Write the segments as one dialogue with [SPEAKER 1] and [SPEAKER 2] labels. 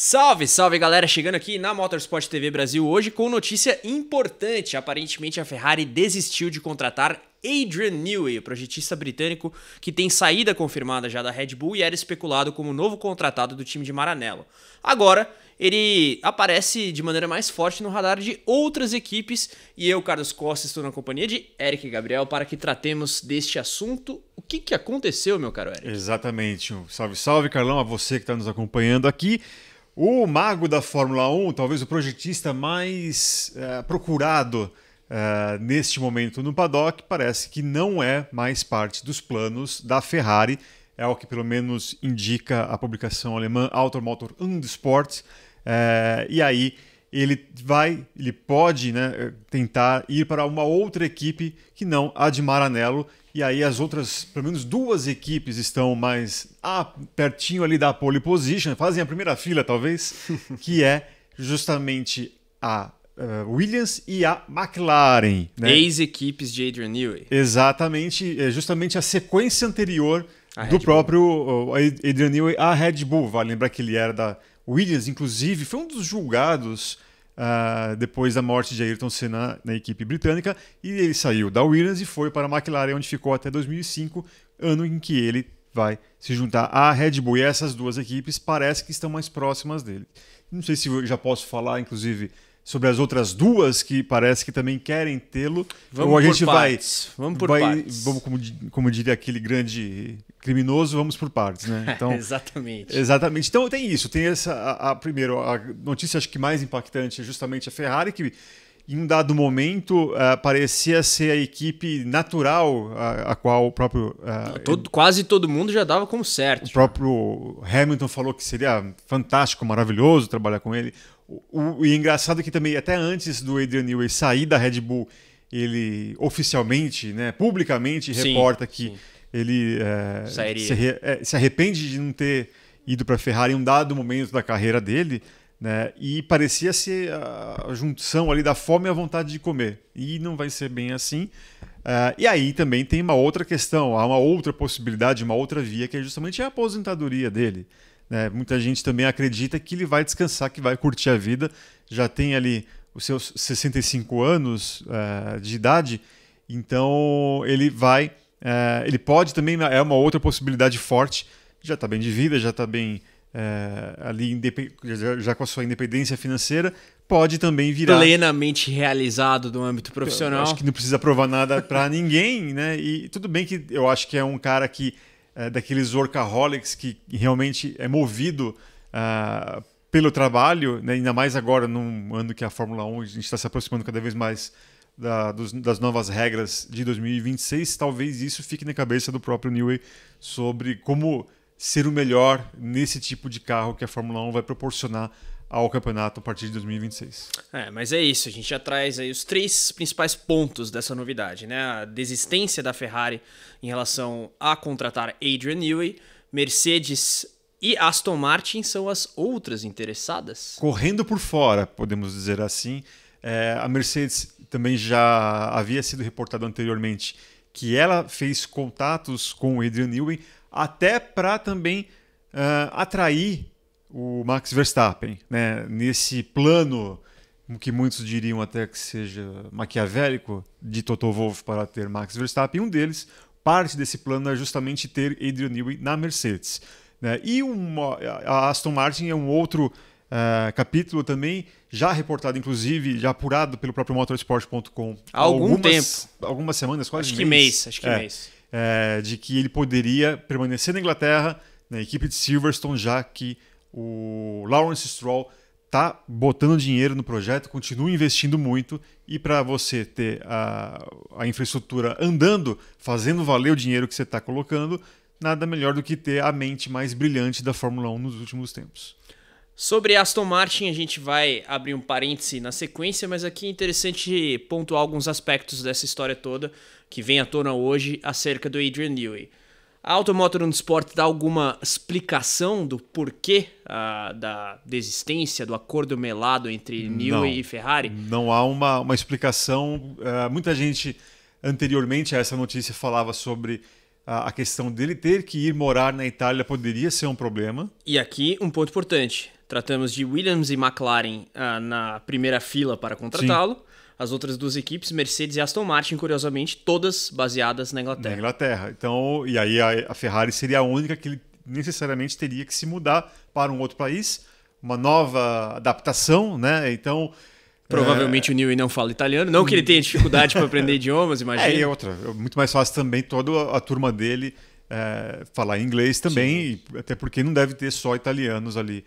[SPEAKER 1] Salve, salve galera, chegando aqui na Motorsport TV Brasil hoje com notícia importante. Aparentemente a Ferrari desistiu de contratar Adrian Newey, o projetista britânico que tem saída confirmada já da Red Bull e era especulado como novo contratado do time de Maranello. Agora ele aparece de maneira mais forte no radar de outras equipes e eu, Carlos Costa, estou na companhia de Eric e Gabriel para que tratemos deste assunto. O que aconteceu, meu caro Eric?
[SPEAKER 2] Exatamente. Salve, salve, Carlão, a você que está nos acompanhando aqui. O mago da Fórmula 1, talvez o projetista mais procurado neste momento no paddock, parece que não é mais parte dos planos da Ferrari. É o que pelo menos indica a publicação alemã Automotor und Sport. E aí ele pode tentar ir para uma outra equipe que não a de Maranello. E aí as outras, pelo menos duas equipes estão mais pertinho ali da pole position, fazem a primeira fila talvez, que é justamente a Williams e a McLaren. Né?
[SPEAKER 1] Ex-equipes de Adrian Newey.
[SPEAKER 2] Exatamente, justamente a sequência anterior do próprio Adrian Newey à Red Bull. Vale lembrar que ele era da Williams, inclusive, foi um dos julgados depois da morte de Ayrton Senna na equipe britânica, e ele saiu da Williams e foi para a McLaren, onde ficou até 2005, ano em que ele vai se juntar à Red Bull. E essas duas equipes parece que estão mais próximas dele. Não sei se eu já posso falar, inclusive, sobre as outras duas que parece que também querem tê-lo.
[SPEAKER 1] Vamos por
[SPEAKER 2] partes. Vamos, como diria aquele grande criminoso, vamos por partes, né? Então,
[SPEAKER 1] Exatamente.
[SPEAKER 2] Então tem isso. Tem primeiro, a notícia acho que mais impactante é justamente a Ferrari, que em um dado momento parecia ser a equipe natural a qual o próprio...
[SPEAKER 1] Quase todo mundo já dava como certo.
[SPEAKER 2] O próprio Hamilton falou que seria fantástico, maravilhoso trabalhar com ele. E engraçado que também, até antes do Adrian Newey sair da Red Bull, ele oficialmente, publicamente, reporta que ele se arrepende de não ter ido para a Ferrari em um dado momento da carreira dele, né? E parecia ser a junção ali da fome e a vontade de comer. E não vai ser bem assim. E aí também tem uma outra questão, há uma outra possibilidade, uma outra via, que é justamente a aposentadoria dele. Muita gente também acredita que ele vai descansar, que vai curtir a vida. Já tem ali os seus 65 anos de idade, então ele vai... ele pode também, é uma outra possibilidade forte, já está bem de vida, já está bem ali, já com a sua independência financeira, pode também virar...
[SPEAKER 1] Plenamente realizado no âmbito profissional.
[SPEAKER 2] Eu acho que não precisa provar nada para ninguém, né? E tudo bem que eu acho que é um cara que daqueles workaholics que realmente é movido pelo trabalho, né? Ainda mais agora, num ano que a Fórmula 1 a gente está se aproximando cada vez mais das novas regras de 2026, talvez isso fique na cabeça do próprio Newey sobre como ser o melhor nesse tipo de carro que a Fórmula 1 vai proporcionar ao campeonato a partir de 2026.
[SPEAKER 1] Mas é isso, a gente já traz aí os três principais pontos dessa novidade, né? A desistência da Ferrari em relação a contratar Adrian Newey, Mercedes e Aston Martin são as outras interessadas.
[SPEAKER 2] Correndo por fora, podemos dizer assim. A Mercedes também já havia sido reportado anteriormente que ela fez contatos com o Adrian Newey até para também atrair o Max Verstappen, né? Nesse plano que muitos diriam até que seja maquiavélico de Toto Wolff para ter Max Verstappen. Um deles, parte desse plano é justamente ter Adrian Newey na Mercedes, né? E a Aston Martin é um outro capítulo também, já reportado inclusive, já apurado pelo próprio motorsport.com
[SPEAKER 1] há algumas
[SPEAKER 2] semanas, quase
[SPEAKER 1] acho que mês.
[SPEAKER 2] De que ele poderia permanecer na Inglaterra, na equipe de Silverstone, já que o Lawrence Stroll está botando dinheiro no projeto, continua investindo muito, e para você ter a infraestrutura andando, fazendo valer o dinheiro que você está colocando, nada melhor do que ter a mente mais brilhante da Fórmula 1 nos últimos tempos.
[SPEAKER 1] Sobre Aston Martin, a gente vai abrir um parêntese na sequência, mas aqui é interessante pontuar alguns aspectos dessa história toda que vem à tona hoje acerca do Adrian Newey. A Automotor und Sport dá alguma explicação do porquê da desistência, do acordo melado entre Newey e Ferrari?
[SPEAKER 2] Não há uma explicação. Muita gente anteriormente a essa notícia falava sobre a questão dele ter que ir morar na Itália poderia ser um problema.
[SPEAKER 1] E aqui um ponto importante. Tratamos de Williams e McLaren na primeira fila para contratá-lo. As outras duas equipes, Mercedes e Aston Martin, curiosamente, todas baseadas na Inglaterra.
[SPEAKER 2] Na Inglaterra. Então, e aí a Ferrari seria a única que ele necessariamente teria que se mudar para um outro país, uma nova adaptação, né? Então...
[SPEAKER 1] Provavelmente o Newey não fala italiano, não que ele tenha dificuldade para aprender idiomas, imagina.
[SPEAKER 2] E outra, é muito mais fácil também toda a turma dele falar inglês também, e até porque não deve ter só italianos ali,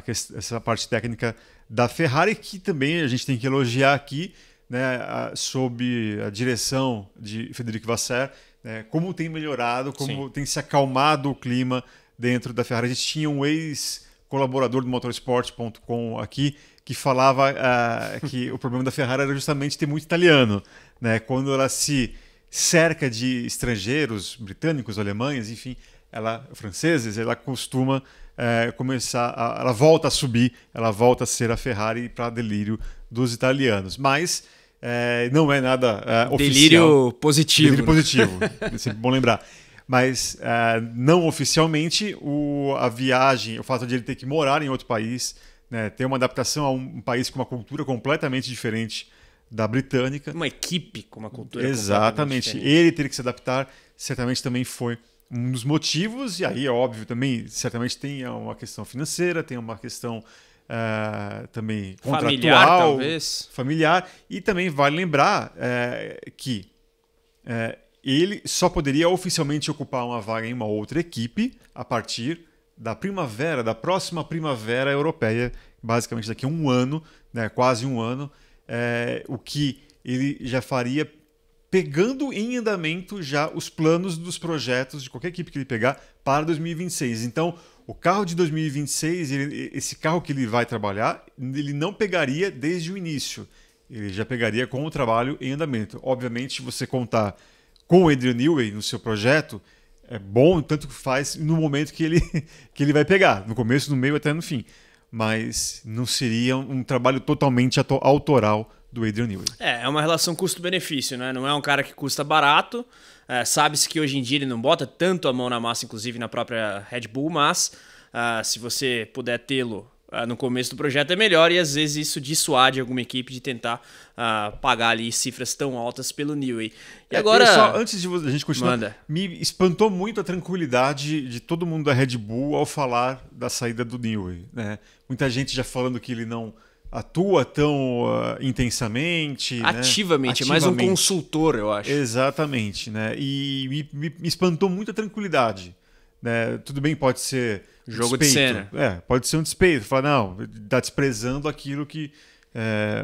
[SPEAKER 2] essa parte técnica da Ferrari, que também a gente tem que elogiar aqui, né, sob a direção de Federico Vasseur, né, como tem melhorado, como tem se acalmado o clima dentro da Ferrari. A gente tinha um ex-colaborador do motorsport.com aqui, que falava que o problema da Ferrari era justamente ter muito italiano, né? Quando ela se cerca de estrangeiros, britânicos, alemães, enfim, franceses, ela costuma ela volta a subir, ela volta a ser a Ferrari para delírio dos italianos. Mas não é nada oficial.
[SPEAKER 1] Delírio positivo.
[SPEAKER 2] Delírio positivo, é sempre bom lembrar. Mas não oficialmente, a viagem, o fato de ele ter que morar em outro país, né, ter uma adaptação a um país com uma cultura completamente diferente da britânica.
[SPEAKER 1] Uma equipe com uma cultura
[SPEAKER 2] exatamente.
[SPEAKER 1] completamente diferente.
[SPEAKER 2] Ele ter que se adaptar certamente também foi um dos motivos, e aí é óbvio também, certamente tem uma questão financeira, tem uma questão também contratual,
[SPEAKER 1] familiar, talvez.
[SPEAKER 2] Familiar, e também vale lembrar que ele só poderia oficialmente ocupar uma vaga em uma outra equipe a partir da próxima primavera europeia, basicamente daqui a um ano, né, quase um ano, o que ele já faria pegando em andamento já os planos dos projetos de qualquer equipe que ele pegar para 2026. Então, o carro de 2026, esse carro que ele vai trabalhar, ele não pegaria desde o início. Ele já pegaria com o trabalho em andamento. Obviamente, você contar com o Adrian Newey no seu projeto é bom, tanto que faz no momento que ele vai pegar, no começo, no meio, até no fim. Mas não seria um trabalho totalmente autoral do Adrian Newey.
[SPEAKER 1] É uma relação custo-benefício, né? Não é um cara que custa barato. Sabe-se que hoje em dia ele não bota tanto a mão na massa, inclusive na própria Red Bull, mas se você puder tê-lo no começo do projeto é melhor, e às vezes isso dissuade alguma equipe de tentar pagar ali cifras tão altas pelo Newey. E agora,
[SPEAKER 2] só, antes de a gente continuar,
[SPEAKER 1] manda.
[SPEAKER 2] Me espantou muito a tranquilidade de todo mundo da Red Bull ao falar da saída do Newey, né? Muita gente já falando que ele não atua tão intensamente,
[SPEAKER 1] ativamente,
[SPEAKER 2] né?
[SPEAKER 1] É mais um consultor, eu acho.
[SPEAKER 2] Exatamente, né? E me espantou muito a tranquilidade, né? Tudo bem, pode ser
[SPEAKER 1] jogo
[SPEAKER 2] despeito.
[SPEAKER 1] de cena.
[SPEAKER 2] Pode ser um despeito. Falar, não, está desprezando aquilo que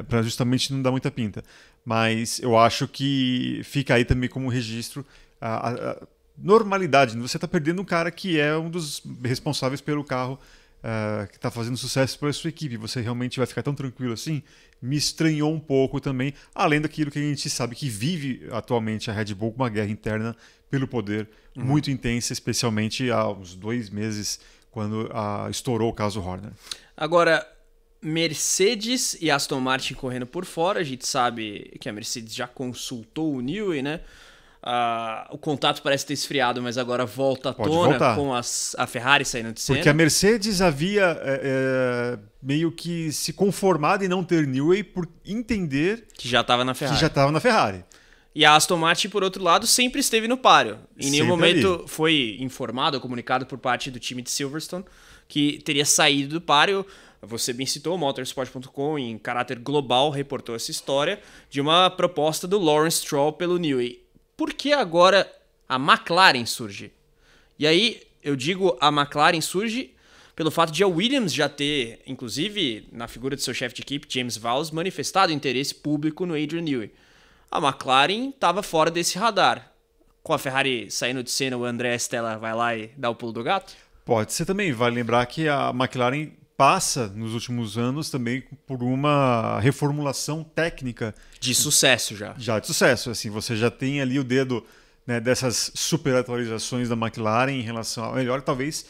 [SPEAKER 2] para justamente não dar muita pinta. Mas eu acho que fica aí também como registro a normalidade. Você está perdendo um cara que é um dos responsáveis pelo carro que está fazendo sucesso para a sua equipe. Você realmente vai ficar tão tranquilo assim? Me estranhou um pouco também, além daquilo que a gente sabe que vive atualmente a Red Bull, com uma guerra interna pelo poder muito intensa, especialmente há uns 2 meses, quando estourou o caso Horner.
[SPEAKER 1] Agora, Mercedes e Aston Martin correndo por fora. A gente sabe que a Mercedes já consultou o Newey, né? O contato parece ter esfriado, mas agora volta à tona com a Ferrari saindo de cena.
[SPEAKER 2] Porque a Mercedes havia meio que se conformado em não ter Newey por entender
[SPEAKER 1] que já estava na
[SPEAKER 2] Ferrari.
[SPEAKER 1] E a Aston Martin, por outro lado, sempre esteve no páreo. Em nenhum momento
[SPEAKER 2] ali
[SPEAKER 1] foi informado ou comunicado por parte do time de Silverstone que teria saído do páreo. Você bem citou, o Motorsport.com, em caráter global, reportou essa história de uma proposta do Lawrence Stroll pelo Newey. Por que agora a McLaren surge? E aí, eu digo a McLaren surge pelo fato de a Williams já ter, inclusive na figura de seu chefe de equipe, James Vowles, manifestado interesse público no Adrian Newey. A McLaren estava fora desse radar. Com a Ferrari saindo de cena, o André Stella vai lá e dá o pulo do gato?
[SPEAKER 2] Pode ser também. Vale lembrar que a McLaren passa, nos últimos anos, também por uma reformulação técnica.
[SPEAKER 1] De sucesso já.
[SPEAKER 2] Já de sucesso. Assim, você já tem ali o dedo, né, dessas super atualizações da McLaren em relação ao melhor. Talvez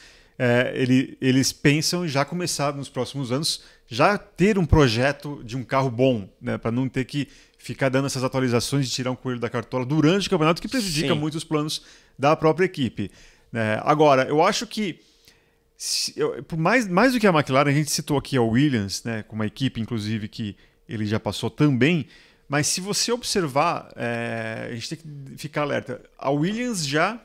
[SPEAKER 2] eles pensam já começar nos próximos anos já ter um projeto de um carro bom, né, para não ter que ficar dando essas atualizações e tirar um coelho da cartola durante o campeonato, que prejudica muito os planos da própria equipe. Agora, eu acho que mais do que a McLaren, a gente citou aqui a Williams, né, com uma equipe, inclusive, que ele já passou também, mas se você observar, a gente tem que ficar alerta. A Williams já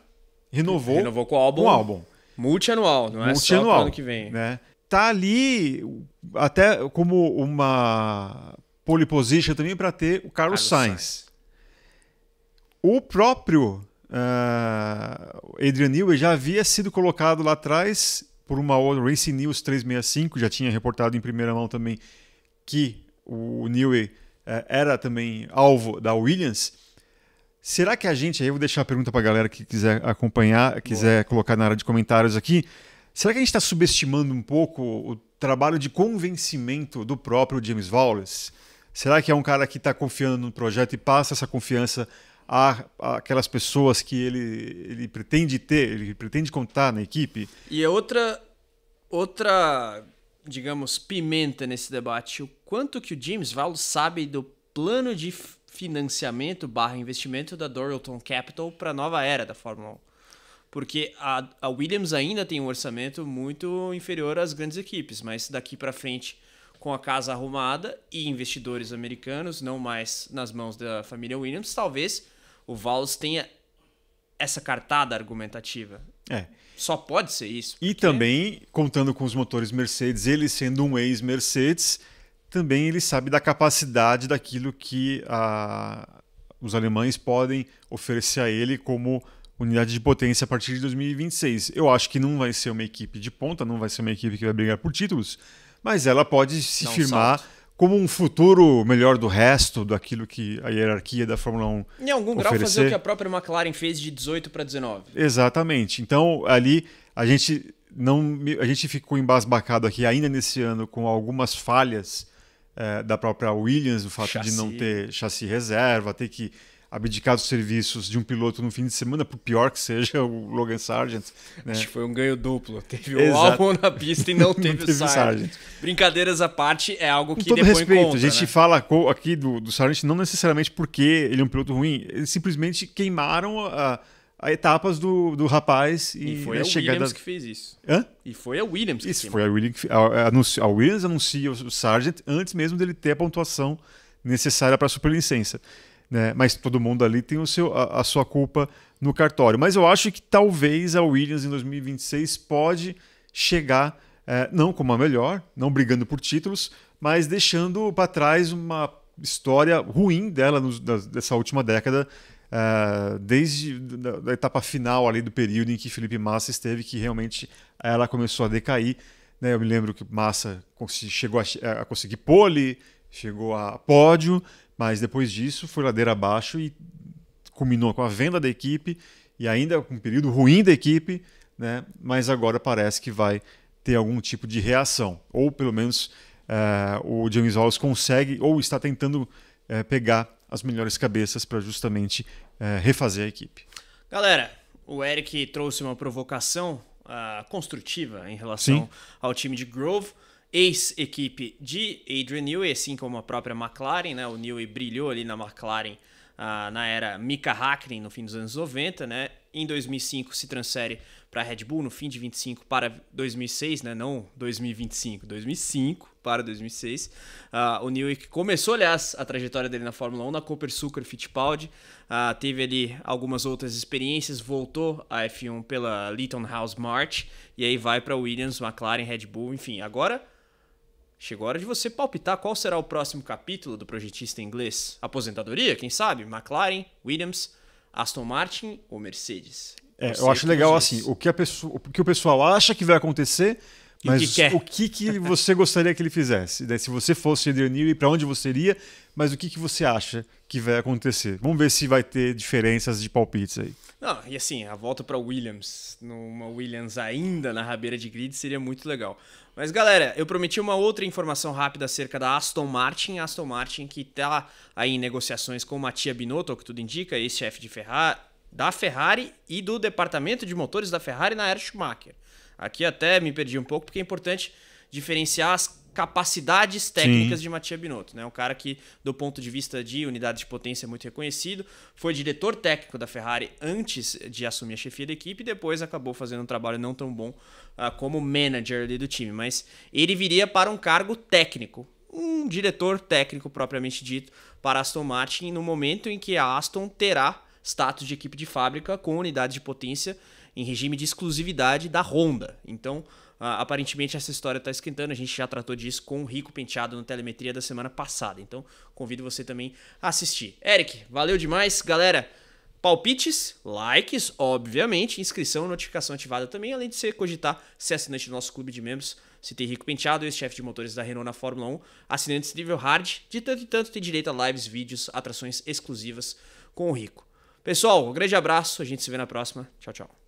[SPEAKER 2] renovou
[SPEAKER 1] com o álbum. Multianual, não é só pro ano que vem.
[SPEAKER 2] Né? Tá ali até como uma pole position também para ter o Carlos Sainz. O próprio Adrian Newey já havia sido colocado lá atrás por uma outra Racing News 365, já tinha reportado em primeira mão também que o Newey era também alvo da Williams. Será que a gente, aí eu vou deixar a pergunta para a galera que quiser acompanhar, quiser colocar na área de comentários aqui, será que a gente está subestimando um pouco o trabalho de convencimento do próprio James Vowles? Será que é um cara que está confiando no projeto e passa essa confiança àquelas pessoas que ele pretende ter, ele pretende contar na equipe?
[SPEAKER 1] E outra, digamos, pimenta nesse debate, o quanto que o James Vowles sabe do plano de financiamento / investimento da Dorilton Capital para a nova era da Fórmula 1. Porque a Williams ainda tem um orçamento muito inferior às grandes equipes, mas daqui para frente, com a casa arrumada e investidores americanos, não mais nas mãos da família Williams, talvez o Vowles tenha essa cartada argumentativa. Só pode ser isso.
[SPEAKER 2] E também, contando com os motores Mercedes, ele sendo um ex-Mercedes, também ele sabe da capacidade daquilo que os alemães podem oferecer a ele como unidade de potência a partir de 2026. Eu acho que não vai ser uma equipe de ponta, não vai ser uma equipe que vai brigar por títulos, mas ela pode se firmar como um futuro melhor do resto, daquilo que a hierarquia da Fórmula 1
[SPEAKER 1] em algum grau fazer o que a própria McLaren fez de 18 para 19.
[SPEAKER 2] Exatamente. Então, ali a gente ficou embasbacado aqui ainda nesse ano com algumas falhas da própria Williams, o fato de não ter chassi reserva, ter que abdicar dos serviços de um piloto no fim de semana, por pior que seja o Logan Sargent. Né?
[SPEAKER 1] Acho que foi um ganho duplo. Teve o Albon na pista e não teve o Sargent. Brincadeiras à parte, é algo que
[SPEAKER 2] com todo
[SPEAKER 1] depois
[SPEAKER 2] respeito,
[SPEAKER 1] conta,
[SPEAKER 2] a gente fala aqui do Sargent não necessariamente porque ele é um piloto ruim, eles simplesmente queimaram a etapas do rapaz.
[SPEAKER 1] E foi a Williams que fez isso. E foi a Williams que
[SPEAKER 2] isso, foi a Williams a Williams anuncia o Sargent antes mesmo dele ter a pontuação necessária para a superlicença. Né? Mas todo mundo ali tem a sua culpa no cartório. Mas eu acho que talvez a Williams em 2026 pode chegar, não como a melhor, não brigando por títulos, mas deixando para trás uma história ruim dela dessa última década, desde da etapa final ali do período em que Felipe Massa esteve, que realmente ela começou a decair. Né? Eu me lembro que Massa chegou a conseguir pole, chegou a pódio, mas depois disso foi ladeira abaixo e culminou com a venda da equipe e ainda com um período ruim da equipe, né? Mas agora parece que vai ter algum tipo de reação. Ou pelo menos o James Vowles consegue ou está tentando pegar as melhores cabeças para justamente refazer a equipe.
[SPEAKER 1] Galera, o Eric trouxe uma provocação construtiva em relação ao time de Grove. Ex-equipe de Adrian Newey, assim como a própria McLaren, né? O Newey brilhou ali na McLaren na era Mika Häkkinen, no fim dos anos 90, né? Em 2005 se transfere para a Red Bull, no fim de 25 para 2006, né? Não 2025, 2005 para 2006. O Newey começou, aliás, a trajetória dele na Fórmula 1 na Cooper Sucker Fittipaldi, teve ali algumas outras experiências, voltou à F1 pela Leyton House March, e aí vai para Williams, McLaren, Red Bull, enfim, agora chegou a hora de você palpitar qual será o próximo capítulo do projetista inglês. Aposentadoria, quem sabe? McLaren, Williams, Aston Martin ou Mercedes?
[SPEAKER 2] Eu acho legal assim, o que o pessoal acha que vai acontecer, mas o que você gostaria que ele fizesse? Se você fosse Adrian Newey, para onde você iria, mas o que você acha que vai acontecer? Vamos ver se vai ter diferenças de palpites aí.
[SPEAKER 1] Não, e assim, a volta para Williams, numa Williams ainda na rabeira de grid, seria muito legal. Mas galera, eu prometi uma outra informação rápida acerca da Aston Martin. Aston Martin que está aí em negociações com o Mattia Binotto, ao que tudo indica, ex-chefe da Ferrari e do departamento de motores da Ferrari na era Schumacher. Aqui até me perdi um pouco porque é importante diferenciar as capacidades técnicas de Mattia Binotto, né? Um cara que, do ponto de vista de unidade de potência, é muito reconhecido. Foi diretor técnico da Ferrari antes de assumir a chefia da equipe e depois acabou fazendo um trabalho não tão bom como manager ali do time. Mas ele viria para um cargo técnico, um diretor técnico propriamente dito para a Aston Martin, no momento em que a Aston terá status de equipe de fábrica com unidade de potência em regime de exclusividade da Honda. Então, aparentemente essa história está esquentando, a gente já tratou disso com o Rico Penteado no Telemetria da semana passada, então convido você também a assistir. Eric, valeu demais, galera. Palpites, likes, obviamente, inscrição e notificação ativada também, além de você cogitar ser assinante do nosso clube de membros. Se tem Rico Penteado, ex-chefe de motores da Renault na Fórmula 1, assinantes nível hard, de tanto em tanto tem direito a lives, vídeos, atrações exclusivas com o Rico. Pessoal, um grande abraço, a gente se vê na próxima. Tchau, tchau.